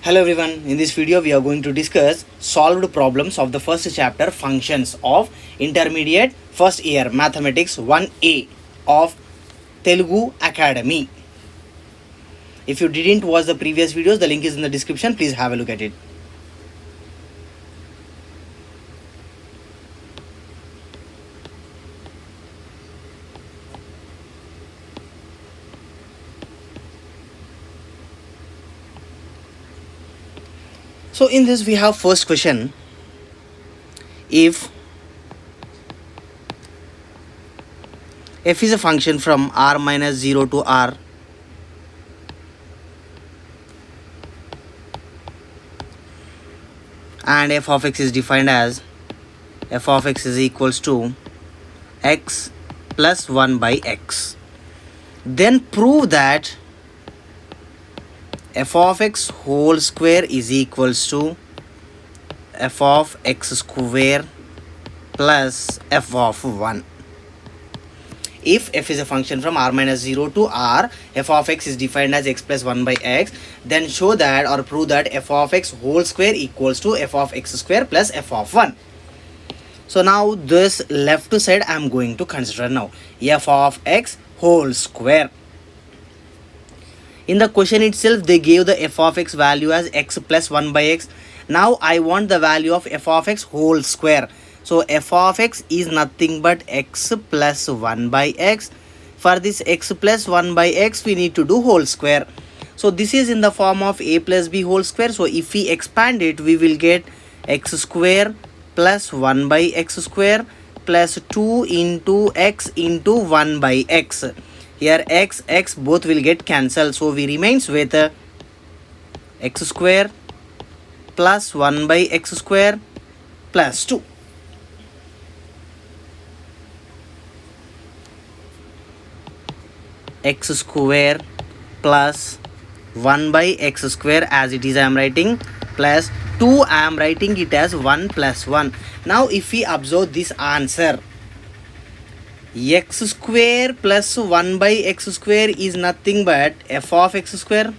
Hello everyone, in this video we are going to discuss solved problems of the first chapter functions of intermediate first year mathematics 1A of Telugu Academy. If you didn't watch the previous videos, the link is in the description. Please have a look at it. So in this we have first question. If f is a function from r minus 0 to r and f of x is defined as f of x is equals to x plus 1 by x, then prove that f of x whole square is equals to f of x square plus f of 1. If f is a function from r minus 0 to r, f of x is defined as x plus 1 by x, then show that or prove that f of x whole square equals to f of x square plus f of 1. So now this left side I am going to consider now f of x whole square. In the question itself they gave the f of x value as x plus 1 by x. Now I want the value of f of x whole square. So f of x is nothing but x plus 1 by x. For this x plus 1 by x we need to do whole square. So this is in the form of a plus b whole square. So if we expand it we will get x square plus 1 by x square plus 2 into x into 1 by x. Here x both will get cancelled, so we remains with x square plus 1 by x square plus 2. X square plus 1 by x square as it is I am writing, plus 2 I am writing it as 1 plus 1. Now if we observe this answer, x square plus 1 by x square is nothing but f of x square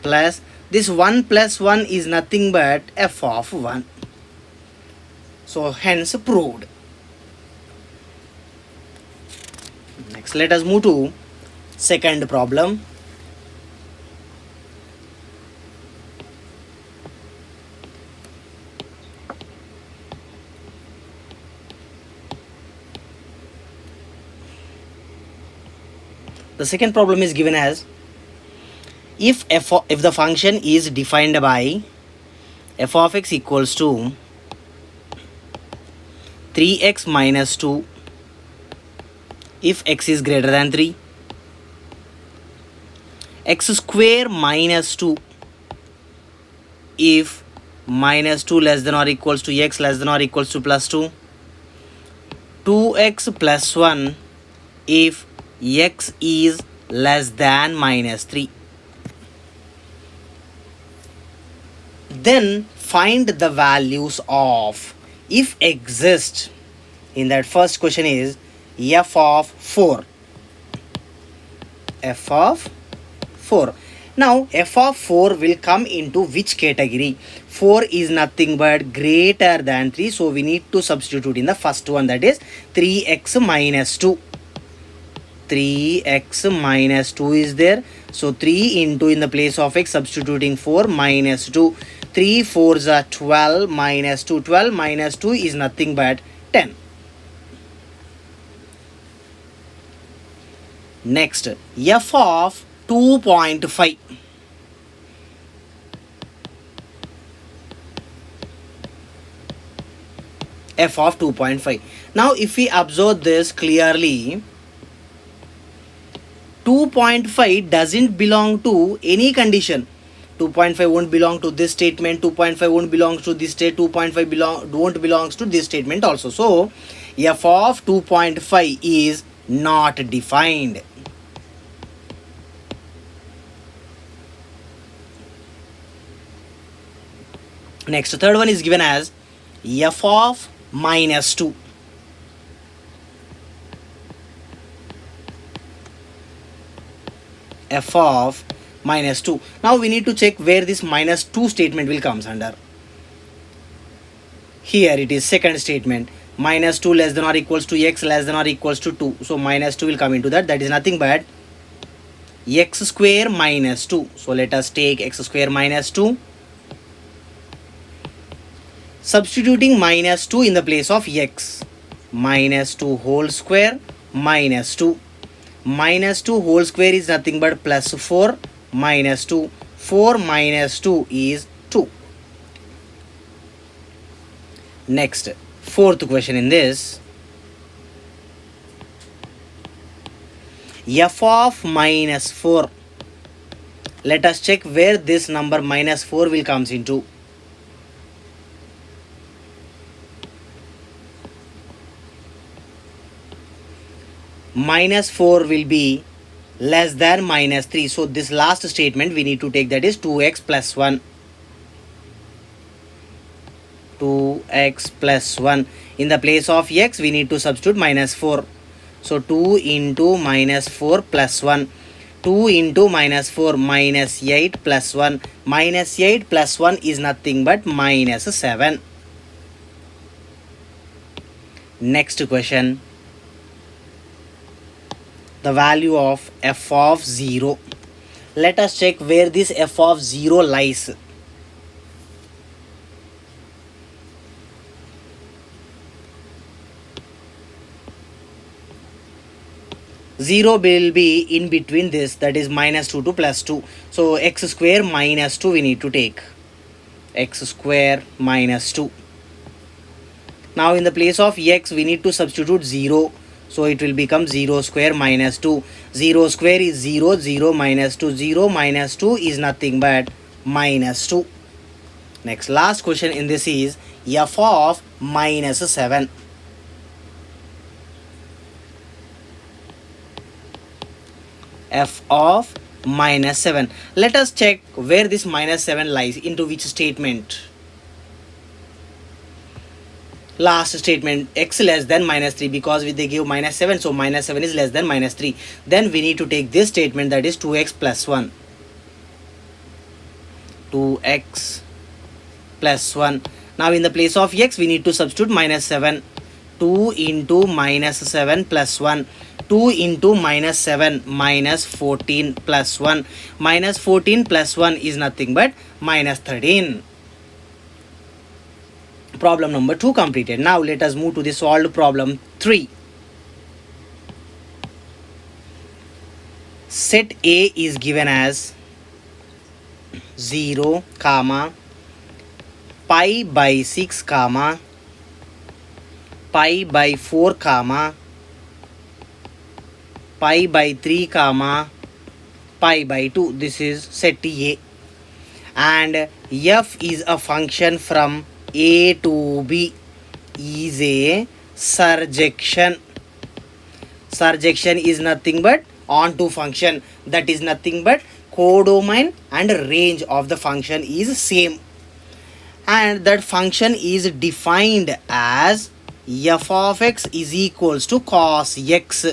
plus this 1 plus 1 is nothing but f of 1. So hence proved. Next let us move to second problem. The second problem is given as if the function is defined by f of x equals to 3x minus 2 if x is greater than 3, x square minus 2 if minus 2 less than or equals to x less than or equals to plus 2, 2x plus 1 if x is less than minus 3. Then find the values of if exist. In that first question is f of 4. F of 4. Now f of 4 will come into which category? 4 is nothing but greater than 3, so we need to substitute in the first one, that is 3x minus 2. 3x minus 2 is there, so 3 into in the place of x substituting 4 minus 2. 3 4s are 12 minus 2. 12 minus 2 is nothing but 10. Next f of 2.5. F of 2.5. Now if we observe this clearly, 2.5 doesn't belong to any condition. 2.5 won't belong to this statement, 2.5 won't belong to this state, 2.5 won't belongs to this statement also. So f of 2.5 is not defined. Next, third one is given as f of minus 2. F of minus 2. Now we need to check where this minus 2 statement will comes under. Here it is second statement, minus 2 less than or equals to x less than or equals to 2. So minus 2 will come into that. That is nothing but x square minus 2. So let us take x square minus 2. Substituting minus 2 in the place of x. Minus 2 whole square minus 2. Minus 2 whole square is nothing but plus 4 minus 2. 4 minus 2 is 2. Next, fourth question in this. F of minus 4. Let us check where this number minus 4 will comes into. Minus 4 will be less than minus 3. So this last statement we need to take, that is 2x plus 1. 2x plus 1. In the place of x we need to substitute minus 4. So 2 into minus 4 plus 1. 2 into minus 4 minus 8 plus 1. Minus 8 plus 1 is nothing but minus 7. Next question. The value of f of 0. Let us check where this f of 0 lies. Zero will be in between this, that is minus 2 to plus 2. So x square minus 2 we need to take. X square minus 2. Now in the place of x we need to substitute 0. So it will become 0 square minus 2. 0 square is 0. 0 minus 2. 0 minus 2 is nothing but minus 2. Next, last question in this is f of minus 7. F of minus 7. Let us check where this minus 7 lies, into which statement. Last statement, x less than minus 3, because they give minus 7, so minus 7 is less than minus 3. Then we need to take this statement, that is 2x plus 1. 2x plus 1. Now in the place of x we need to substitute minus 7. 2 into minus 7 plus 1. 2 into minus 7 minus 14 plus 1. Minus 14 plus 1 is nothing but minus 13. Problem number 2 completed. Now let us move to the solved problem 3. Set A is given as 0, comma, pi by 6, comma, pi by 4, comma, pi by 3, comma, pi by 2. This is set A. And f is a function from A to B, is a surjection. Surjection is nothing but onto function, that is nothing but codomain and range of the function is same, and that function is defined as f of x is equals to cos x.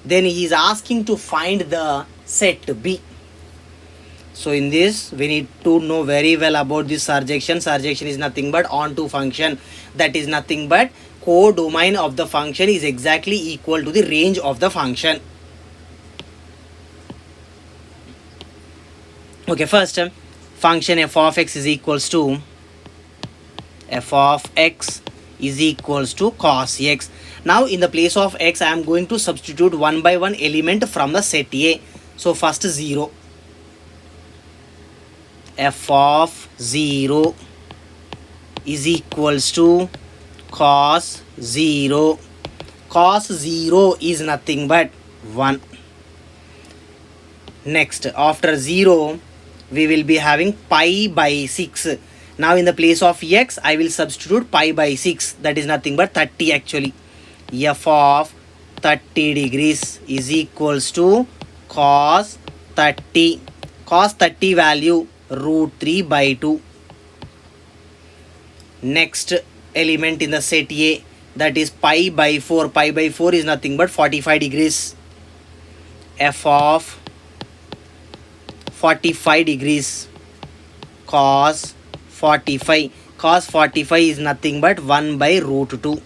Then he is asking to find the set B. So in this we need to know very well about this surjection. Surjection is nothing but onto function, that is nothing but codomain of the function is exactly equal to the range of the function. Okay, first function f of x is equals to cos x. Now in the place of x I am going to substitute one by one element from the set A. So first 0. F of 0 is equals to cos 0. Cos 0 is nothing but 1. Next, after 0 we will be having pi by 6. Now in the place of x I will substitute pi by 6, that is nothing but 30 actually. F of 30 degrees is equals to cos 30. Cos 30 value root 3 by 2. Next element in the set A, that is pi by 4. Pi by 4 is nothing but 45 degrees. F of 45 degrees. Cos 45. Cos 45 is nothing but 1 by root 2.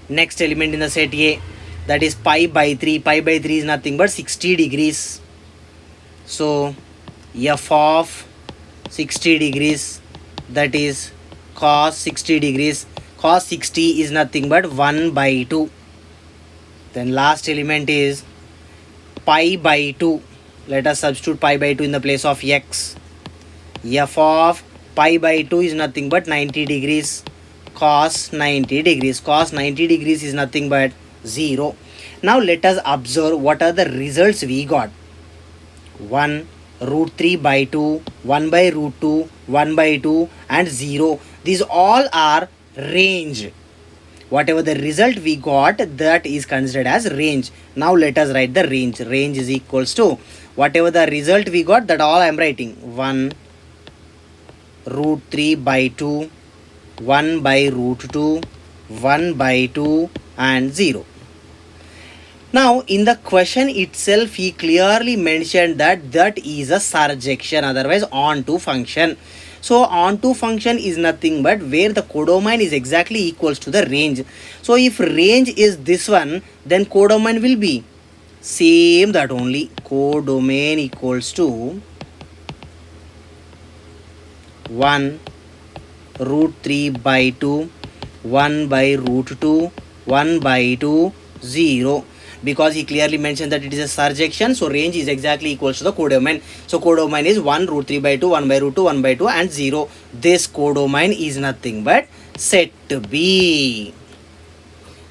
Next element in the set A, that is pi by 3. Pi by 3 is nothing but 60 degrees. So f of 60 degrees, that is cos 60 degrees. Cos 60 is nothing but 1 by 2. Then last element is pi by 2. Let us substitute pi by 2 in the place of x. F of pi by 2 is nothing but 90 degrees. Cos 90 degrees. Cos 90 degrees is nothing but 0. Now let us observe what are the results we got. 1 root 3 by 2, 1 by root 2, 1 by 2 and 0. These all are range. Whatever the result we got, that is considered as range. Now let us write the range. Range is equals to whatever the result we got, that all I am writing. 1 root 3 by 2, 1 by root 2, 1 by 2 and 0. Now in the question itself he clearly mentioned that that is a surjection, otherwise onto function. So onto function is nothing but where the codomain is exactly equals to the range. So if range is this one, then codomain will be same that only. Codomain equals to 1 root 3 by 2, 1 by root 2, 1 by 2, 0. Because he clearly mentioned that it is a surjection, so range is exactly equals to the codomain. So codomain is 1 root 3 by 2, 1 by root 2, 1 by 2 and 0. This codomain is nothing but set B.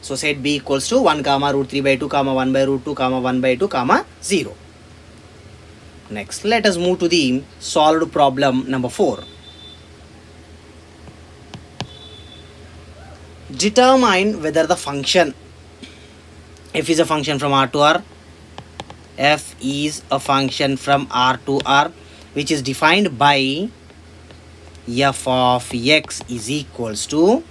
So set B equals to 1 comma root 3 by 2 comma 1 by root 2 comma 1 by 2 comma 0. Next, let us move to the solved problem number 4. Determine whether the function f is a function from R to R, f is a function from R to R, which is defined by f of x is equals to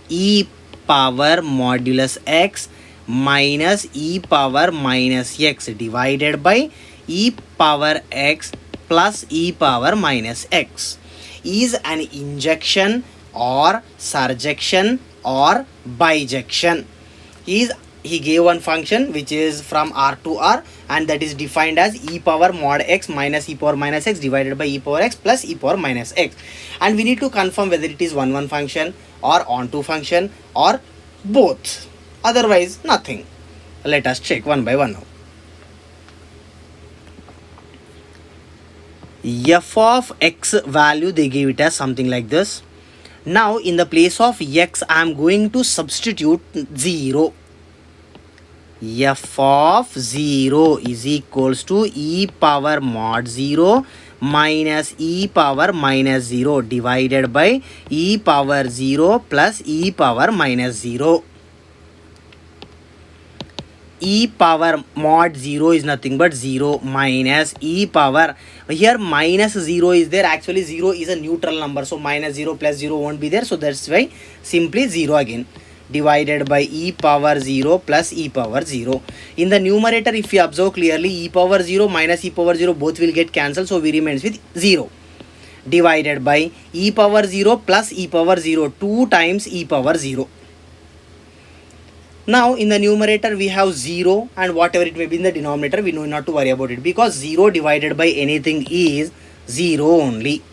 e power modulus x minus e power minus x divided by e power x plus e power minus x, is an injection or surjection or bijection. He gave one function which is from R to R, and that is defined as e power mod x minus e power minus x divided by e power x plus e power minus x. And we need to confirm whether it is one function or onto function or both. Otherwise, nothing. Let us check one by one now. F of x value, they gave it as something like this. Now in the place of x, I am going to substitute 0. F of 0 is equals to e power mod 0 minus e power minus 0 divided by e power 0 plus e power minus 0. E power mod 0 is nothing but 0 minus e power, here minus 0 is there, actually 0 is a neutral number, so minus 0 plus 0 won't be there, so that's why simply 0 again, divided by e power 0 plus e power 0. In the numerator, if you observe clearly, e power 0 minus e power 0 both will get cancelled, so we remains with 0, divided by e power 0 plus e power 0, 2 times e power 0. Now in the numerator we have 0, and whatever it may be in the denominator, we know not to worry about it, because 0 divided by anything is 0 only.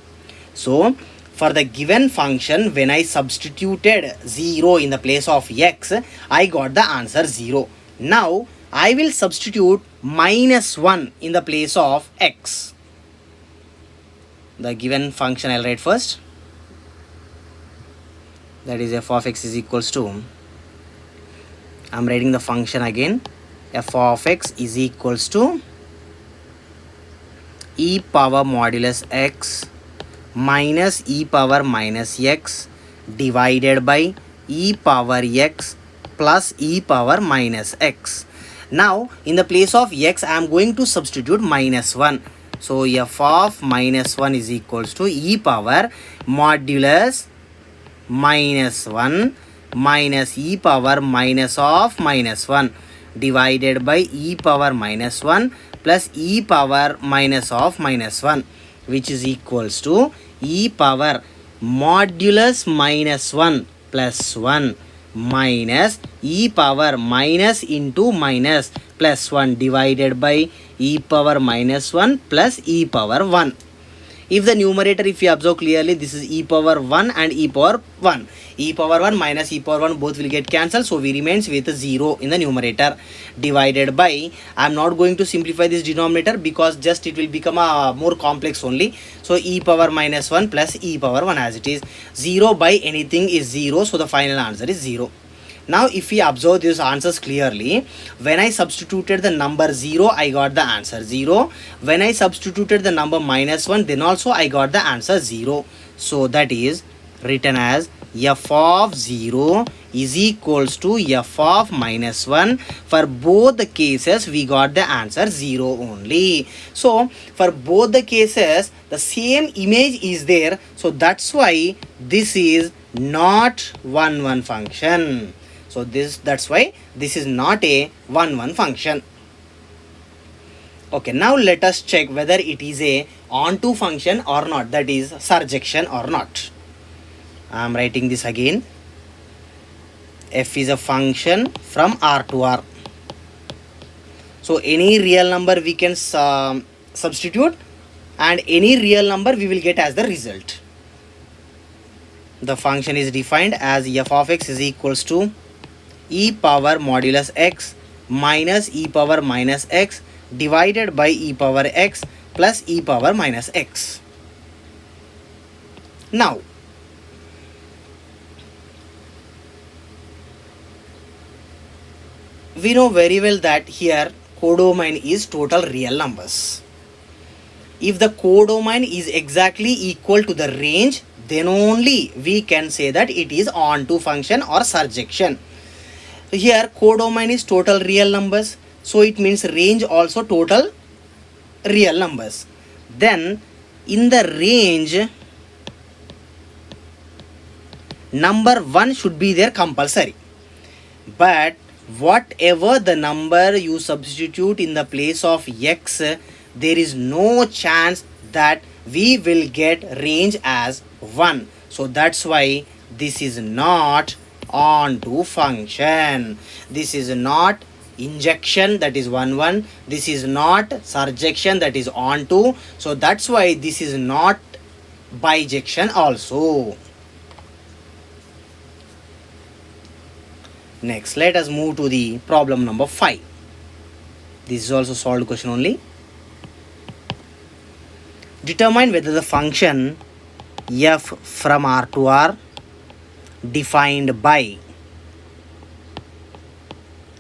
So for the given function, when I substituted 0 in the place of x, I got the answer 0. Now I will substitute minus 1 in the place of x. The given function I'll write first. That is f of x is equals to, I'm writing the function again, f of x is equals to e power modulus x minus e power minus x divided by e power x plus e power minus x. Now in the place of x, I am going to substitute minus 1. So f of minus 1 is equals to e power modulus minus 1 minus e power minus of minus 1 divided by e power minus 1 plus e power minus of minus 1, which is equals to e power modulus minus 1 plus 1 minus e power minus into minus plus 1 divided by e power minus 1 plus e power 1. If the numerator, if you observe clearly, this is e power 1 and e power 1. E power 1 minus e power 1 both will get cancelled. So we remains with 0 in the numerator divided by, I am not going to simplify this denominator because just it will become a more complex only. So e power minus 1 plus e power 1 as it is. 0 by anything is 0. So the final answer is 0. Now if we observe these answers clearly, when I substituted the number 0, I got the answer 0. When I substituted the number minus 1, then also I got the answer 0. So that is written as f of 0 is equals to f of minus 1. For both the cases, we got the answer 0 only. So for both the cases, the same image is there. So that's why this is not 1 function. So that's why this is not a 1 function. Okay, now let us check whether it is a onto function or not, that is surjection or not. I am writing this again. F is a function from R to R. So any real number we can substitute, and any real number we will get as the result. The function is defined as f of x is equals to e power modulus x minus e power minus x divided by e power x plus e power minus x. Now we know very well that here codomain is total real numbers. If the codomain is exactly equal to the range, then only we can say that it is onto function or surjection. Here codomain is total real numbers, so it means range also total real numbers. Then in the range, number 1 should be there compulsory, but whatever the number you substitute in the place of x, there is no chance that we will get range as 1. So that's why this is not onto function. This is not injection, that is 1. This is not surjection, that is onto. So that's why this is not bijection also. Next, let us move to the problem number 5. This is also solved question only. Determine whether the function f from R to R defined by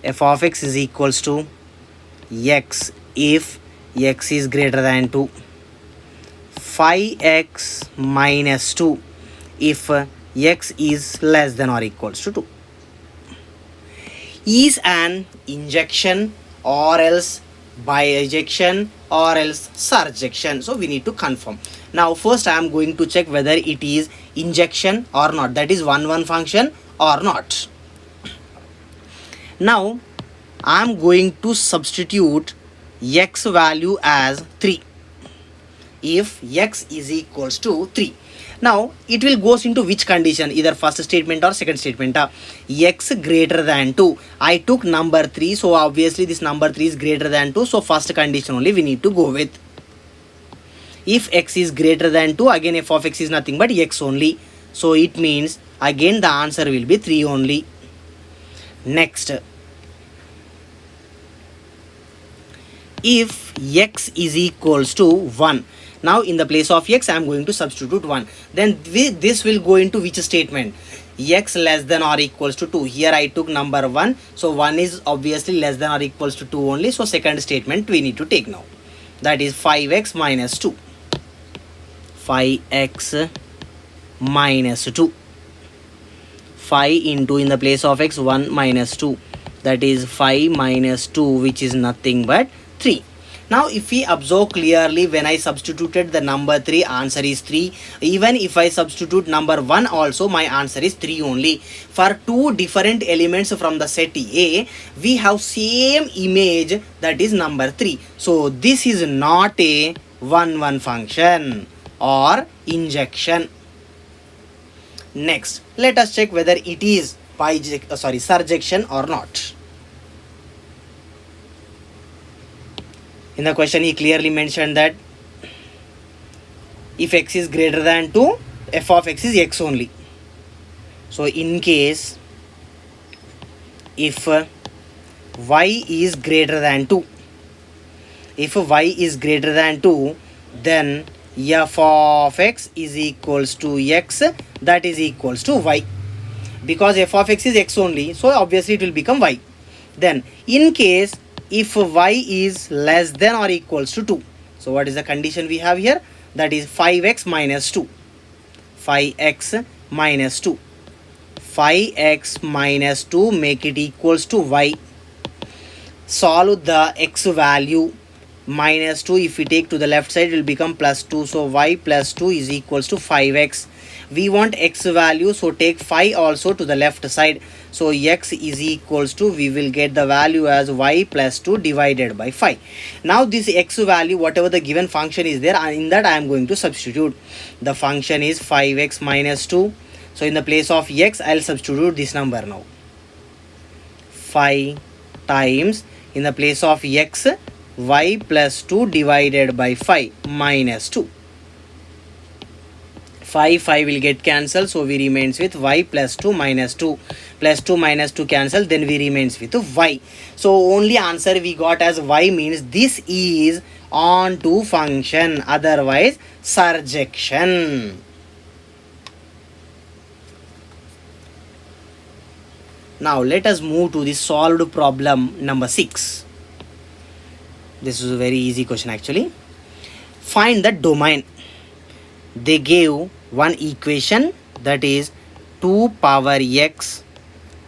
f of x is equals to x if x is greater than 2, phi x minus 2 if x is less than or equals to 2, is an injection or else bijection or else surjection. So we need to confirm. Now first I am going to check whether it is injection or not, that is 1 function or not. Now I am going to substitute x value as 3 if x is equals to 3. Now it will goes into which condition, either first statement or second statement. X greater than 2, I took number 3, so obviously this number 3 is greater than 2, so first condition only we need to go with. If x is greater than 2, again f of x is nothing but x only, so it means again the answer will be 3 only. Next, if x is equals to 1, now in the place of x I am going to substitute 1, then this will go into which statement, x less than or equals to 2. Here I took number 1, so 1 is obviously less than or equals to 2 only, so second statement we need to take now, that is 5x minus 2, 5x minus 2, 5 into in the place of x 1 minus 2, that is 5 minus 2, which is nothing but 3. Now if we observe clearly, when I substituted the number 3, answer is 3. Even if I substitute number 1 also, my answer is 3 only. For two different elements from the set A, we have same image, that is number 3. So this is not a 1-1 function or injection. Next, let us check whether it is surjection or not. In the question, he clearly mentioned that if x is greater than 2, f of x is x only. So in case if y is greater than 2, then f of x is equals to x, that is equals to y. Because f of x is x only, so obviously it will become y. Then in case if y is less than or equals to 2, so what is the condition we have here? That is 5x minus 2. 5x minus 2. 5x minus 2, make it equals to y. Solve the x value. Minus 2, if we take to the left side, it will become plus 2. So y plus 2 is equals to 5x. We want x value, so take 5 also to the left side. So x is equals to, we will get the value as y plus 2 divided by 5. Now this x value, whatever the given function is there, in that I am going to substitute. The function is 5x minus 2. So in the place of x, I will substitute this number now. 5 times, in the place of x, y plus 2 divided by 5 minus 2. 5 will get cancelled, so we remains with y plus 2 minus 2. Plus 2 minus 2 cancel, then we remains with y. So only answer we got as y, means this is onto function, otherwise surjection. Now let us move to the solved problem number 6. This is a very easy question actually. Find the domain. They gave one equation, that is 2 power x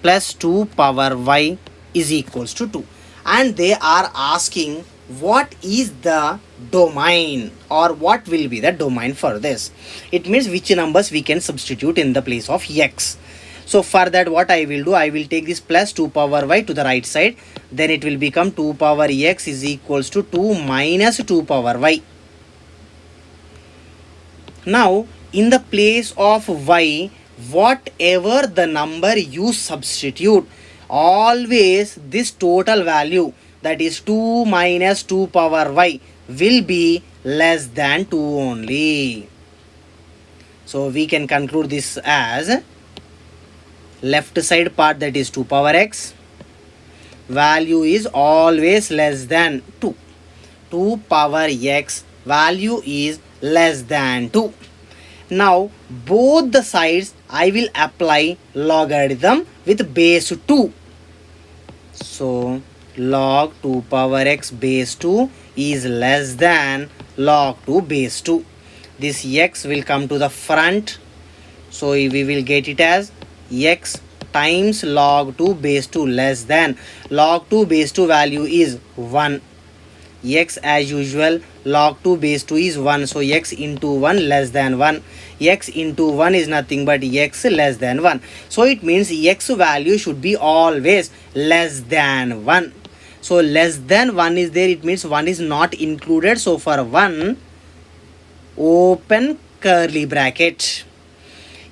plus 2 power y is equals to 2. And they are asking what is the domain, or what will be the domain for this. It means which numbers we can substitute in the place of x. So for that, what I will do, I will take this plus 2 power y to the right side. Then it will become 2 power x is equals to 2 minus 2 power y. Now in the place of y, whatever the number you substitute, always this total value, that is 2 minus 2 power y, will be less than 2 only. So we can conclude this as left side part, that is 2 power x, value is always less than 2. 2 power x value is less than 2. Now both the sides I will apply logarithm with base 2. So log 2 power x base 2 is less than log 2 base 2. This x will come to the front, so we will get it as x times log 2 base 2 less than log 2 base 2 value is 1. X as usual, log 2 base 2 is 1, so x into 1 less than 1. X into 1 is nothing but x less than 1. So it means x value should be always less than 1. So less than 1 is there, it means 1 is not included. So for 1, open curly bracket.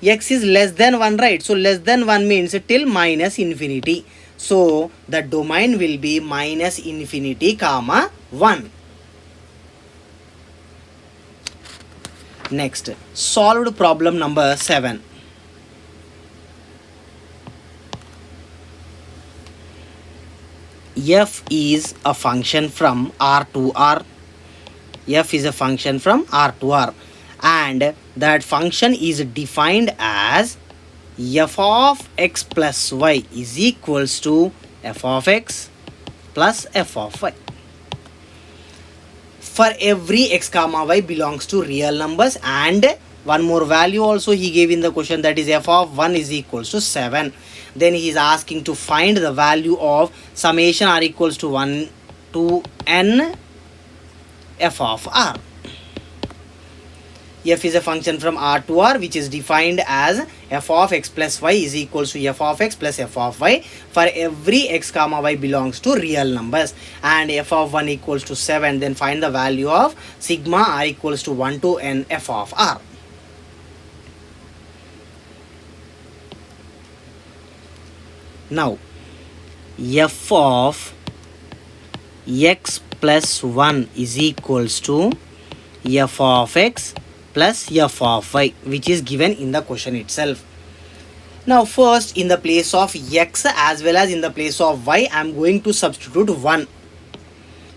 X is less than 1, right? So less than 1 means till minus infinity. So the domain will be minus infinity comma 1. Next, solved problem number 7. F is a function from R to R. F is a function from R to R. And that function is defined as f of x plus y is equals to f of x plus f of y. For every x comma y belongs to real numbers, and one more value also he gave in the question, that is f of 1 is equals to 7. Then he is asking to find the value of summation r equals to 1 to n f of r. F is a function from R to R which is defined as f of x plus y is equals to f of x plus f of y for every x comma y belongs to real numbers, and f of 1 equals to 7. Then find the value of sigma r equals to 1 to n f of r. Now f of x plus 1 is equals to f of x plus f of y, which is given in the question itself. Now first, in the place of x as well as in the place of y, I am going to substitute 1.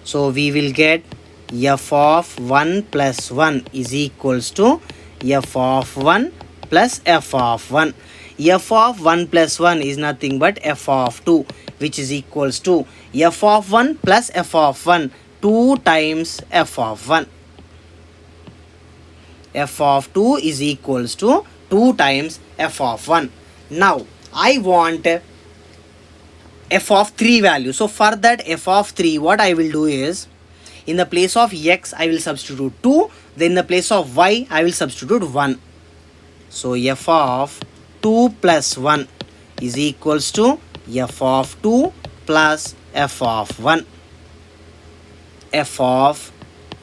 So we will get f of 1 plus 1 is equals to f of 1 plus f of 1. F of 1 plus 1 is nothing but f of 2, which is equals to f of 1 plus f of 1, 2 times f of 1. F of 2 is equals to 2 times f of 1. Now I want f of 3 value. So for that f of 3, what I will do is, in the place of x I will substitute 2, then in the place of y I will substitute 1. So f of 2 plus 1 is equals to f of 2 plus f of 1. F of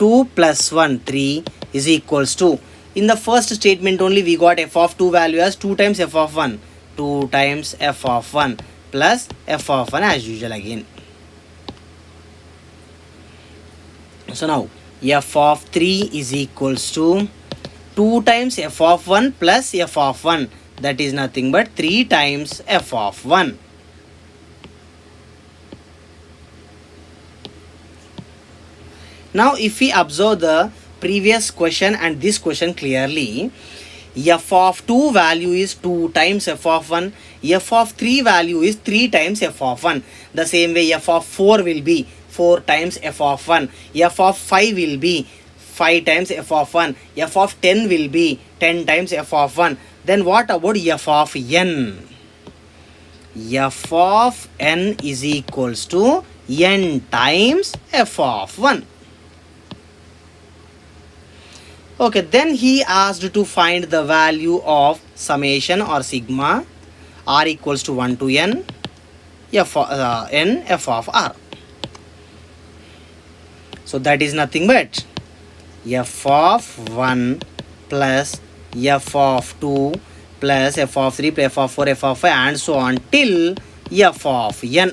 2 plus 1, 3 is equals to, in the first statement only we got f of 2 value as 2 times f of 1, 2 times f of 1 plus f of 1 as usual again. So now f of 3 is equals to 2 times f of 1 plus f of 1, that is nothing but 3 times f of 1. Now if we observe the previous question and this question clearly, f of 2 value is 2 times f of 1, f of 3 value is 3 times f of 1. The same way f of 4 will be 4 times f of 1, f of 5 will be 5 times f of 1, f of 10 will be 10 times f of 1. Then what about f of n? F of n is equals to n times f of 1. Okay, then he asked to find the value of summation or sigma r equals to 1 to n f of r. So that is nothing but f of 1 plus f of 2 plus f of 3 plus f of 4 f of 5 and so on till f of n.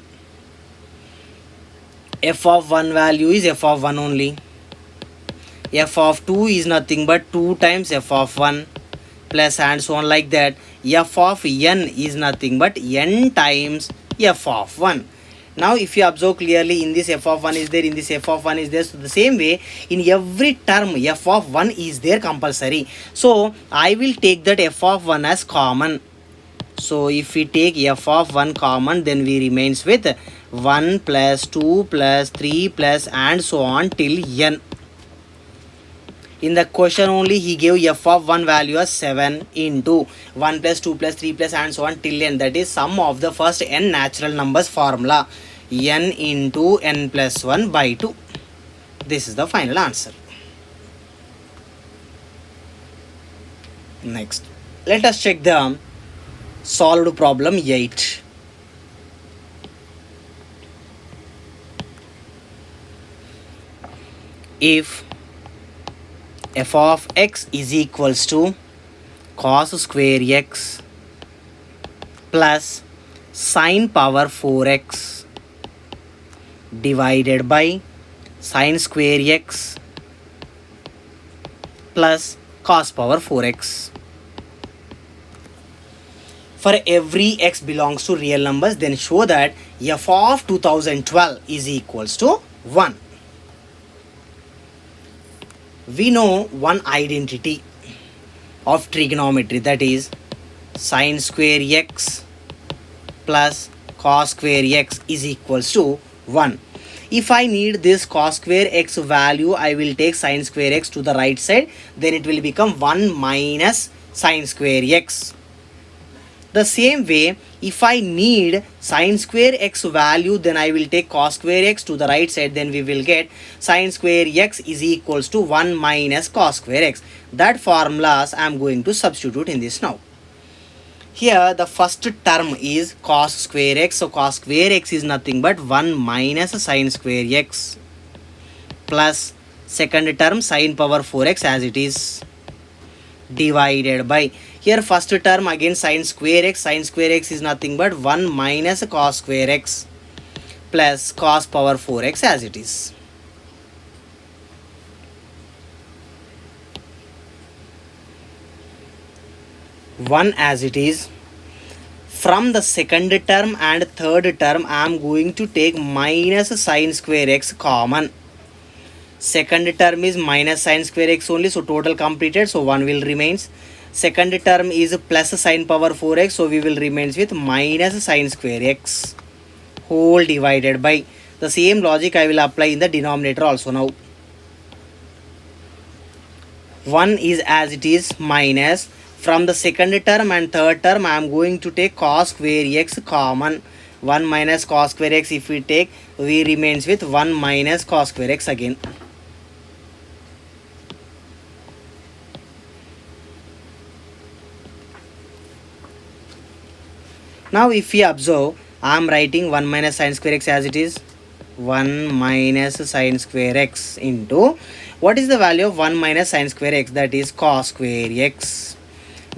F of 1 value is f of 1 only. F of 2 is nothing but 2 times f of 1 plus and so on like that. F of n is nothing but n times f of 1. Now if you observe clearly, in this f of 1 is there, in this f of 1 is there. So the same way in every term f of 1 is there compulsory. So I will take that f of 1 as common. So if we take f of 1 common, then we remains with 1 plus 2 plus 3 plus and so on till n. In the question only he gave f of 1 value as 7 into 1 plus 2 plus 3 plus and so on till n. That is sum of the first n natural numbers formula, n into n plus 1 by 2. This is the final answer. Next, let us check the solved problem 8. If f of x is equals to cos square x plus sin power 4x divided by sin square x plus cos power 4x. For every x belongs to real numbers, then show that f of 2012 is equals to 1. We know one identity of trigonometry, that is sin square x plus cos square x is equals to 1. If I need this cos square x value, I will take sin square x to the right side, then it will become 1 minus sin square x. The same way, If I need sine square x value, then I will take cos square x to the right side. Then we will get sine square x is equals to 1 minus cos square x. That formulas I am going to substitute in this now. Here the first term is cos square x. So cos square x is nothing but 1 minus sine square x plus second term sine power 4x as it is, divided by, here first term again sine square x. Sine square x is nothing but 1 minus cos square x plus cos power 4x as it is. One as it is. From the second term and third term I am going to take minus sine square x common. Second term is minus sine square x only, so total completed, so 1 will remains. Second term is plus sine power 4x, so we will remains with minus sine square x whole divided by. The same logic I will apply in the denominator also now. 1 is as it is minus. From the second term and third term I am going to take cos square x common. 1 minus cos square x if we take, we remains with 1 minus cos square x again. Now if we observe, I am writing 1 minus sine square x as it is. 1 minus sine square x into, what is the value of 1 minus sine square x? That is cos square x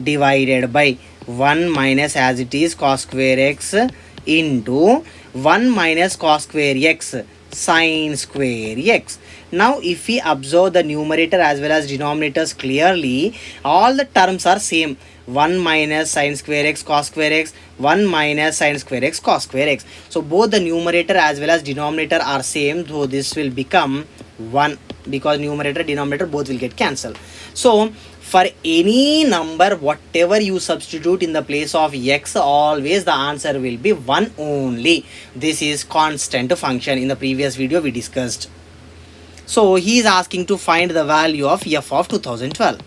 divided by 1 minus as it is cos square x into 1 minus cos square x sine square x. Now if we observe the numerator as well as denominators clearly, all the terms are same. 1 minus sine square x cos square x, 1 minus sine square x cos square x. So both the numerator as well as denominator are same, so this will become 1 because numerator denominator both will get cancelled. So for any number whatever you substitute in the place of x, always the answer will be 1 only. This is constant function. In the previous video we discussed. So he is asking to find the value of f of 2012.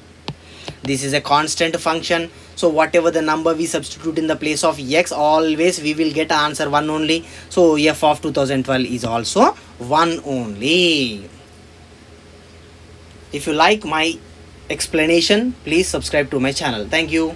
This is a constant function, so whatever the number we substitute in the place of x, always we will get answer 1 only. So f of 2012 is also 1 only. If you like my explanation, please subscribe to my channel. Thank you.